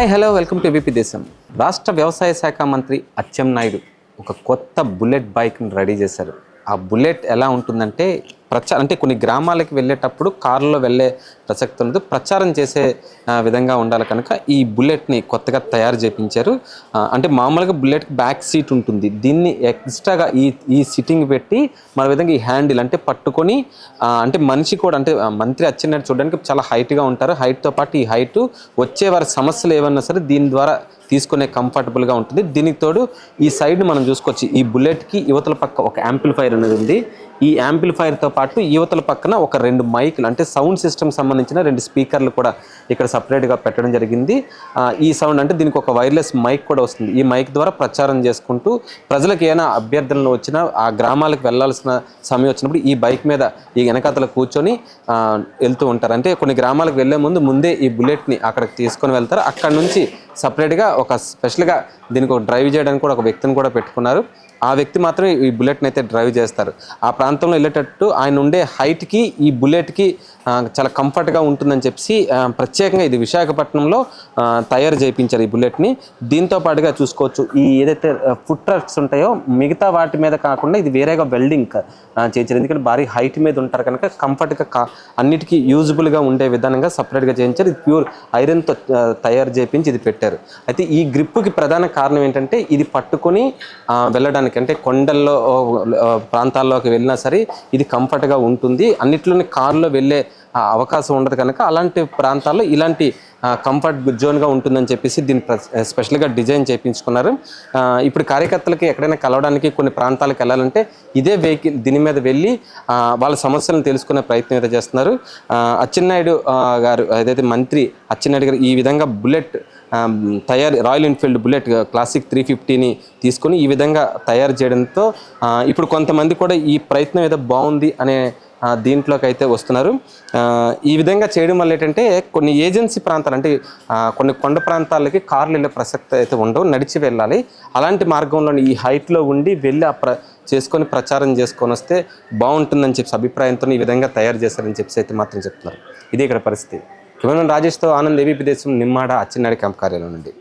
Hi hello welcome to ABP దేశం. రాష్ట్ర వ్యవసాయ శాఖ మంత్రి అచ్చెన్నాయుడు ఒక కొత్త బుల్లెట్ బైక్ని రెడీ చేశారు. ఆ బుల్లెట్ ఎలా ఉంటుందంటే అంటే కొన్ని గ్రామాలకు వెళ్ళేటప్పుడు కారులో వెళ్ళే ప్రసక్తి ఉండదు, ప్రచారం చేసే విధంగా ఉండాలి కనుక ఈ బుల్లెట్ని కొత్తగా తయారు చేయించారు. అంటే మామూలుగా బుల్లెట్కి బ్యాక్ సీట్ ఉంటుంది, దీన్ని ఎక్స్ట్రాగా ఈ సిట్టింగ్ పెట్టి మన విధంగా ఈ హ్యాండిల్ అంటే పట్టుకొని అంటే మనిషి కూడా అంటే మంత్రి అచ్చెన్నాయుడు చూడడానికి చాలా హైట్గా ఉంటారు. హైట్తో పాటు ఈ హైట్ వచ్చే వారి సమస్యలు ఏమన్నా సరే దీని ద్వారా తీసుకునే కంఫర్టబుల్గా ఉంటుంది. దీనికి తోడు ఈ సైడ్ మనం చూసుకోవచ్చు, ఈ బుల్లెట్కి యువతల పక్క ఒక యాంప్లిఫైర్ అనేది ఉంది. ఈ యాంప్లిఫైర్తో పాటు యువతల పక్కన ఒక 2 మైకులు అంటే సౌండ్ సిస్టమ్ సంబంధించిన 2 స్పీకర్లు కూడా ఇక్కడ సపరేట్గా పెట్టడం జరిగింది. ఈ సౌండ్ అంటే దీనికి ఒక వైర్లెస్ మైక్ కూడా వస్తుంది. ఈ మైక్ ద్వారా ప్రచారం చేసుకుంటూ ప్రజలకు ఏమైనా అభ్యర్థనలు వచ్చినా ఆ గ్రామాలకు వెళ్ళాల్సిన సమయం వచ్చినప్పుడు ఈ బైక్ మీద ఈ వెనకాతల కూర్చొని వెళ్తూ ఉంటారు. అంటే కొన్ని గ్రామాలకు వెళ్ళే ముందే ఈ బుల్లెట్ని అక్కడికి తీసుకొని వెళ్తారు. అక్కడ నుంచి సపరేట్గా ఒక స్పెషల్గా దీనికి ఒక డ్రైవ్ చేయడానికి కూడా ఒక వ్యక్తిని కూడా పెట్టుకున్నారు. ఆ వ్యక్తి మాత్రమే ఈ బుల్లెట్ని అయితే డ్రైవ్ చేస్తారు. ఆ ప్రాంతంలో వెళ్ళేటట్టు ఆయన ఉండే హైట్కి ఈ బుల్లెట్కి చాలా కంఫర్ట్గా ఉంటుందని చెప్పి ప్రత్యేకంగా ఇది విశాఖపట్నంలో తయారు చేయించారు ఈ బుల్లెట్ని. దీంతో పాటుగా చూసుకోవచ్చు, ఈ ఏదైతే ఫుట్ ట్రక్స్ ఉంటాయో మిగతా వాటి మీద కాకుండా ఇది వేరేగా వెల్డింగ్ చేయించారు. ఎందుకంటే భారీ హైట్ మీద ఉంటారు కనుక కంఫర్ట్గా అన్నిటికీ యూజబుల్గా ఉండే విధానంగా సపరేట్గా చేయించారు. ఇది ప్యూర్ ఐరన్తో తయారు చేయించి ఇది పెట్టారు. అయితే ఈ గ్రిప్పుకి ప్రధాన కారణం ఏంటంటే ఇది పట్టుకొని వెళ్ళడానికి అంటే కొండల్లో ప్రాంతాల్లోకి వెళ్ళినా సరే ఇది కంఫర్ట్గా ఉంటుంది. అన్నిట్లోనే కారులో వెళ్ళే అవకాశం ఉండదు కనుక అలాంటి ప్రాంతాల్లో ఇలాంటి కంఫర్ట్ జోన్గా ఉంటుందని చెప్పేసి దీన్ని స్పెషల్గా డిజైన్ చేయించుకున్నారు. ఇప్పుడు కార్యకర్తలకి ఎక్కడైనా కలవడానికి కొన్ని ప్రాంతాలకు వెళ్ళాలంటే ఇదే వెహికల్ దీని మీద వెళ్ళి వాళ్ళ సమస్యలను తెలుసుకునే ప్రయత్నం అయితే చేస్తున్నారు. అచ్చెన్నాయుడు గారు ఏదైతే మంత్రి అచ్చెన్నాయుడు గారు ఈ విధంగా bullet Royal Enfield bullet classic 350ని తీసుకొని ఈ విధంగా తయారు చేయడంతో ఇప్పుడు కొంతమంది కూడా ఈ ప్రయత్నం ఏదో బాగుంది అనే దీంట్లోకి అయితే వస్తున్నారు. ఈ విధంగా చేయడం వల్ల ఏంటంటే కొన్ని ఏజెన్సీ ప్రాంతాలు అంటే కొన్ని కొండ ప్రాంతాలకి కార్లు వెళ్ళే ప్రసక్తి అయితే ఉండవు, నడిచి వెళ్ళాలి. అలాంటి మార్గంలో ఈ హైట్లో ఉండి వెళ్ళి చేసుకొని ప్రచారం చేసుకొని వస్తే బాగుంటుందని చెప్పి అభిప్రాయంతో ఈ విధంగా తయారు చేశారని చెప్పి అయితే మాత్రం చెప్తున్నారు. ఇది ఇక్కడ పరిస్థితి. కేవలం రాజేష్తో ఆనంద్, ఏబీపీ దేశం, నిమ్మాడ, అచ్చెన్నాయుడు క్యాంప్ కార్యాలయం నుండి.